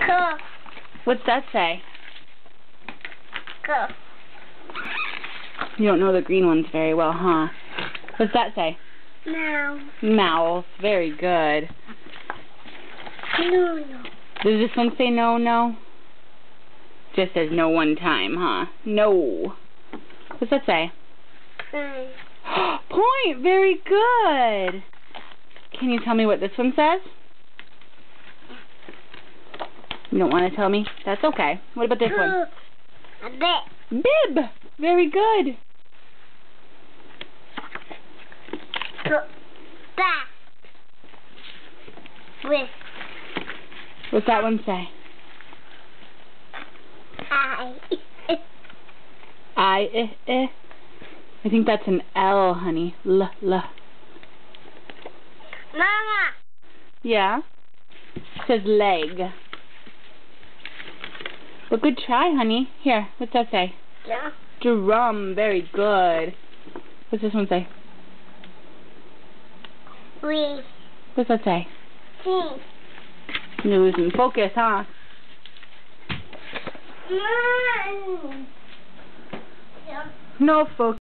Go. What's that say? Go. You don't know the green ones very well, huh? What's that say? Now. Mouth. Very good. No. Does this one say no, no? Just says no one time, huh? No. What's that say? Point. Very good. Can you tell me what this one says? You don't want to tell me? That's okay. What about this one? A bit. Bib. Very good. Back. With. What's that one say? I think that's an L, honey. L. Mama. Yeah? It says leg. But good try, honey. Here, what's that say? Yeah. Drum. Very good. What's this one say? We. What's that say? See. Losing focus, huh? Mom. No focus.